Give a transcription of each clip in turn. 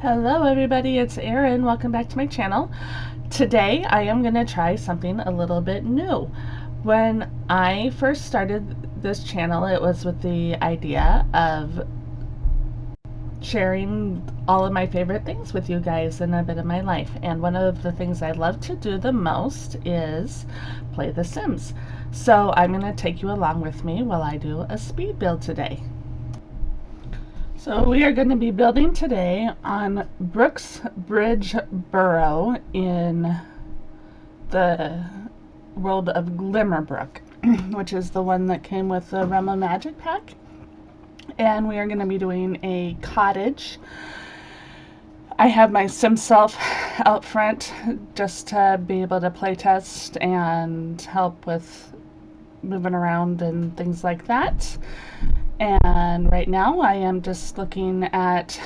Hello everybody, it's Erin. Welcome back to my channel. Today I am going to try something a little bit new. When I first started this channel, it was with the idea of sharing all of my favorite things with you guys in a bit of my life. And one of the things I love to do the most is play The Sims. So I'm going to take you along with me while I do a speed build today. So we are going to be building today on Brooks Bridge Burrow in the world of Glimmerbrook, which is the one that came with the Realm of Magic pack. And we are going to be doing a cottage. I have my sim self out front just to be able to play test and help with moving around and things like that. And right now I am just looking at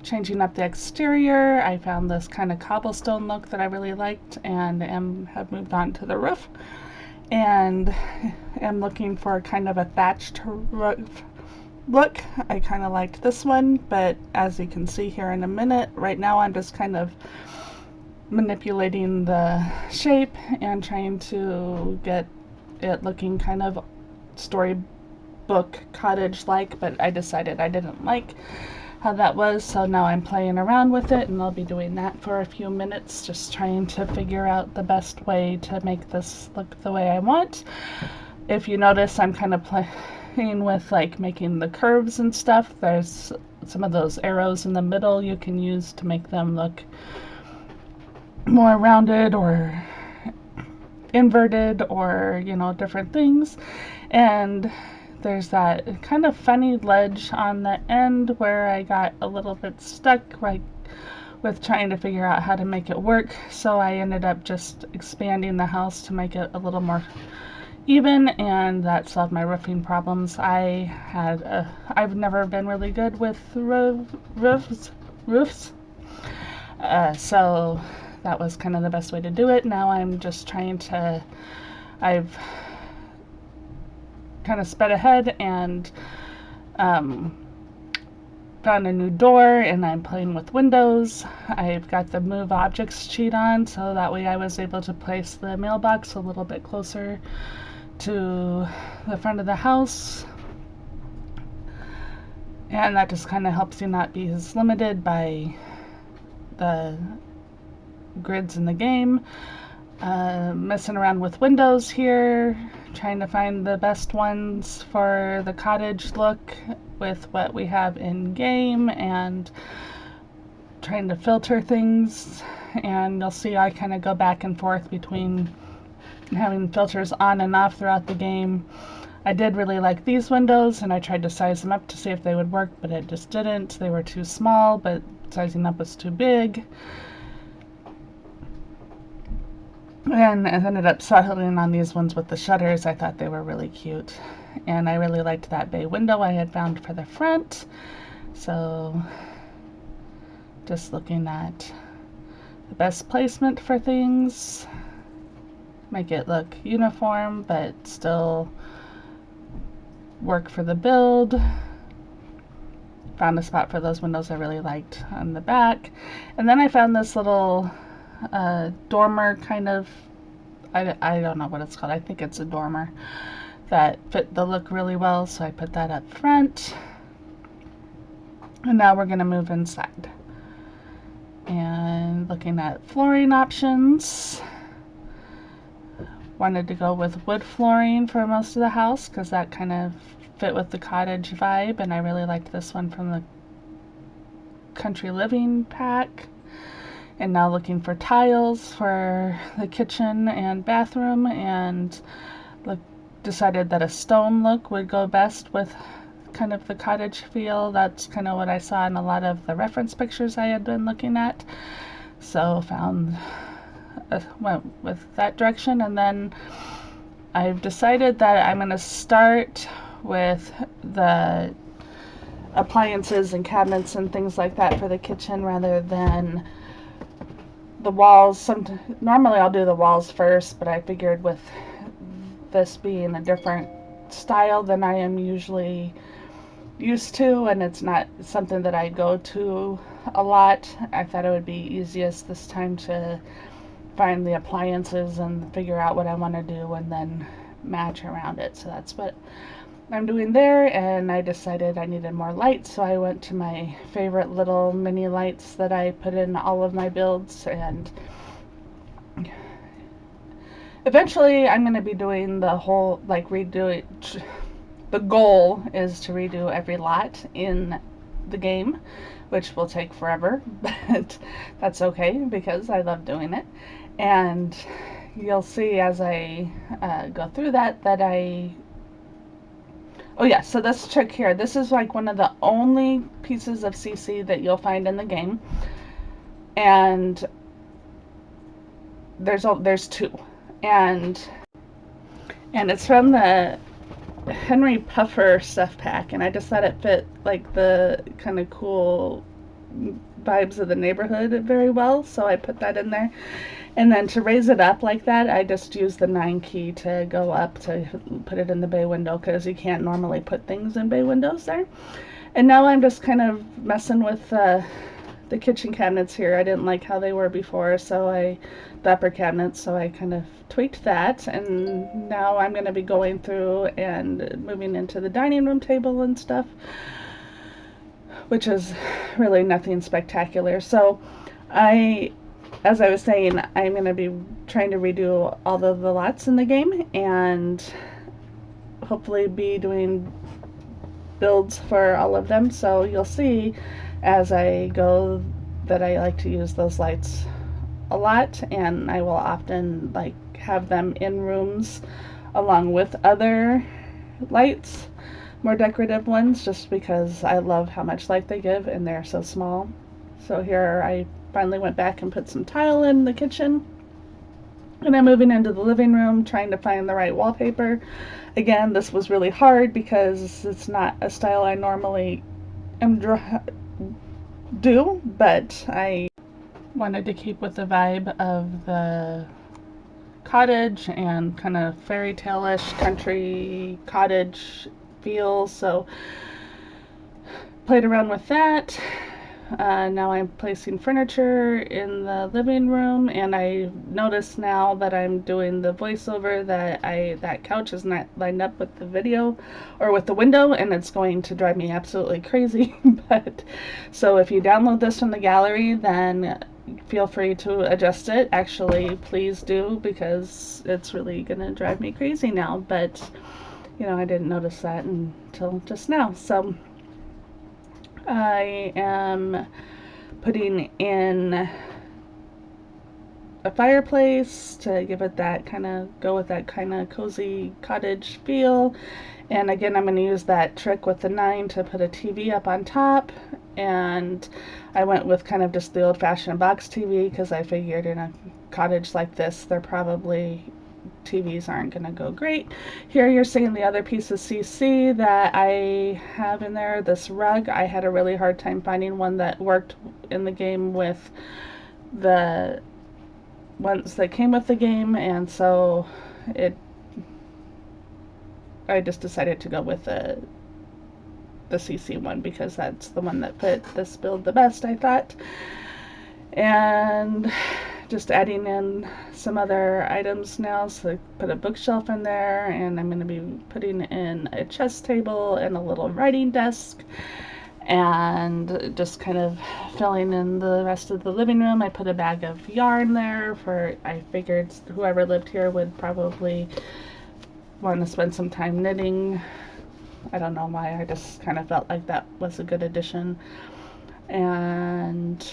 changing up the exterior. I found this kind of cobblestone look that I really liked and have moved on to the roof. And am looking for kind of a thatched roof look. I kind of liked this one, but as you can see here in a minute, right now I'm just kind of manipulating the shape and trying to get it looking kind of storybook cottage like, but I decided I didn't like how that was, so now I'm playing around with it, and I'll be doing that for a few minutes, just trying to figure out the best way to make this look the way I want. If you notice, I'm kind of playing with like making the curves and stuff. There's some of those arrows in the middle you can use to make them look more rounded or inverted, or different things. And there's that kind of funny ledge on the end where I got a little bit stuck with trying to figure out how to make it work, so I ended up just expanding the house to make it a little more even, and that solved my roofing problems. I've never been really good with roofs, so that was kind of the best way to do it. Now I'm just trying to, I've kind of sped ahead and found a new door, and I'm playing with windows. I've got the move objects cheat on, so that way I was able to place the mailbox a little bit closer to the front of the house, and that just kind of helps you not be as limited by the grids in the game. Messing around with windows here, trying to find the best ones for the cottage look with what we have in game, and trying to filter things. And you'll see I kind of go back and forth between having filters on and off throughout the game. I did really like these windows, and I tried to size them up to see if they would work, but it just didn't. They were too small, but sizing up was too big. And I ended up settling on these ones with the shutters. I thought they were really cute. And I really liked that bay window I had found for the front. So just looking at the best placement for things. Make it look uniform, but still work for the build. Found a spot for those windows I really liked on the back. And then I found this little dormer kind of, I don't know what it's called. I think it's a dormer that fit the look really well, so I put that up front. And now we're going to move inside. And looking at flooring options. Wanted to go with wood flooring for most of the house because that kind of fit with the cottage vibe, and I really liked this one from the Country Living pack. And now looking for tiles for the kitchen and bathroom, and decided that a stone look would go best with kind of the cottage feel. That's kind of what I saw in a lot of the reference pictures I had been looking at, so went with that direction. And then I've decided that I'm going to start with the appliances and cabinets and things like that for the kitchen rather than the walls. Normally I'll do the walls first, but I figured with this being a different style than I am usually used to, and it's not something that I go to a lot. I thought it would be easiest this time to find the appliances and figure out what I want to do and then match around it. So that's what I'm doing there, and I decided I needed more lights, so I went to my favorite little mini lights that I put in all of my builds, and eventually I'm going to be doing the whole, like, redo it. The goal is to redo every lot in the game, which will take forever, but that's okay because I love doing it. And you'll see as I go through that oh yeah, so this trick here, this is like one of the only pieces of CC that you'll find in the game, and there's two, and it's from the Henry Puffer stuff pack, and I just thought it fit like the kind of cool vibes of the neighborhood very well, so I put that in there. And then to raise it up like that, I just use the 9 key to go up to put it in the bay window, because you can't normally put things in bay windows there. And now I'm just kind of messing with the kitchen cabinets here. I didn't like how they were before, so the upper cabinets, so I kind of tweaked that, and now I'm going to be going through and moving into the dining room table and stuff, which is really nothing spectacular. So as I was saying, I'm going to be trying to redo all of the lots in the game, and hopefully be doing builds for all of them. So you'll see as I go that I like to use those lights a lot, and I will often like have them in rooms along with other lights, more decorative ones, just because I love how much light they give and they're so small. So here I finally went back and put some tile in the kitchen, and I'm moving into the living room trying to find the right wallpaper. Again, this was really hard because it's not a style I normally do, but I wanted to keep with the vibe of the cottage and kind of fairy tale-ish country cottage feel, so played around with that. Now I'm placing furniture in the living room, and I notice now that I'm doing the voiceover that couch is not lined up with the video or with the window, and it's going to drive me absolutely crazy. But so if you download this from the gallery, then feel free to adjust it. Actually, please do, because it's really gonna drive me crazy now. But you know, I didn't notice that until just now. So I am putting in a fireplace to give it that kind of, go with that kind of cozy cottage feel. And again, I'm going to use that trick with the 9 to put a TV up on top. And I went with kind of just the old-fashioned box TV, because I figured in a cottage like this, they're probably TVs aren't going to go great. Here you're seeing the other piece of CC that I have in there, this rug. I had a really hard time finding one that worked in the game with the ones that came with the game, and so I just decided to go with the CC one, because that's the one that fit this build the best, I thought. And just adding in some other items now, so I put a bookshelf in there, and I'm going to be putting in a chess table and a little writing desk, and just kind of filling in the rest of the living room. I put a bag of yarn there for, I figured whoever lived here would probably want to spend some time knitting. I don't know why, I just kind of felt like that was a good addition. And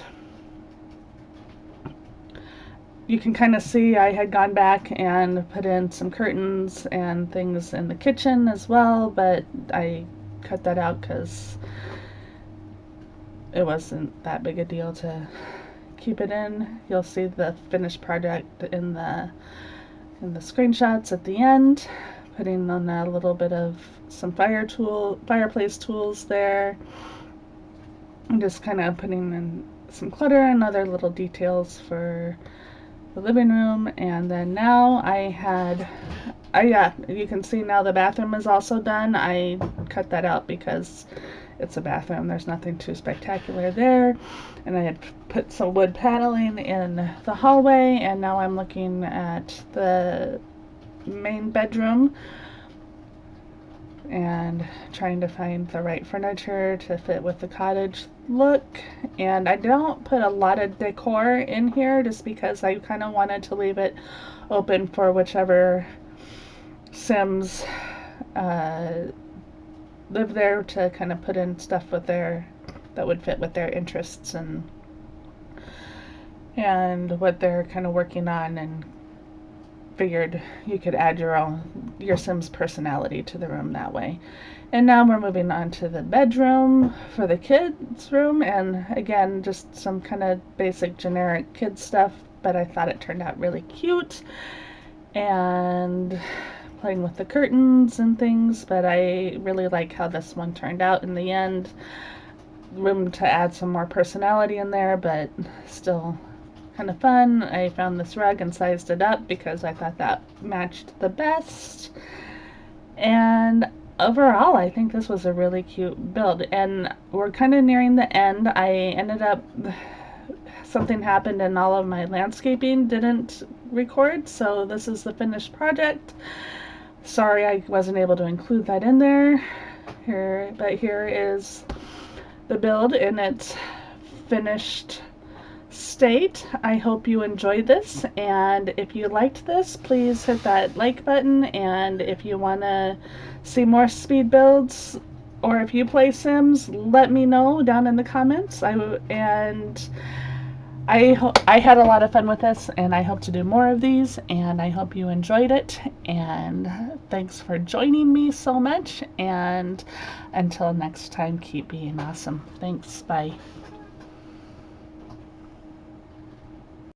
you can kind of see I had gone back and put in some curtains and things in the kitchen as well, but I cut that out because it wasn't that big a deal to keep it in. You'll see the finished project in the screenshots at the end, putting on a little bit of some fireplace tools there. I'm just kind of putting in some clutter and other little details for the living room, and then now yeah, you can see now the bathroom is also done. I cut that out because it's a bathroom. There's nothing too spectacular there. And I had put some wood paneling in the hallway, and now I'm looking at the main bedroom and trying to find the right furniture to fit with the cottage look. And I don't put a lot of decor in here just because I kind of wanted to leave it open for whichever Sims live there to kind of put in stuff with that would fit with their interests and what they're kind of working on, and figured you could add your Sims personality to the room that way. And now we're moving on to the bedroom for the kids' room, and again, just some kind of basic generic kid stuff, but I thought it turned out really cute, and playing with the curtains and things, but I really like how this one turned out in the end. Room to add some more personality in there, but still kind of fun. I found this rug and sized it up because I thought that matched the best. And overall, I think this was a really cute build. And we're kind of nearing the end. I ended up, something happened and all of my landscaping didn't record, so this is the finished project. Sorry I wasn't able to include that in there here, but here is the build in its finished state. I hope you enjoyed this, and if you liked this, please hit that like button, and if you want to see more speed builds or if you play Sims, let me know down in the comments. I had a lot of fun with this, and I hope to do more of these, and I hope you enjoyed it, and thanks for joining me so much, and until next time, keep being awesome. Thanks, bye.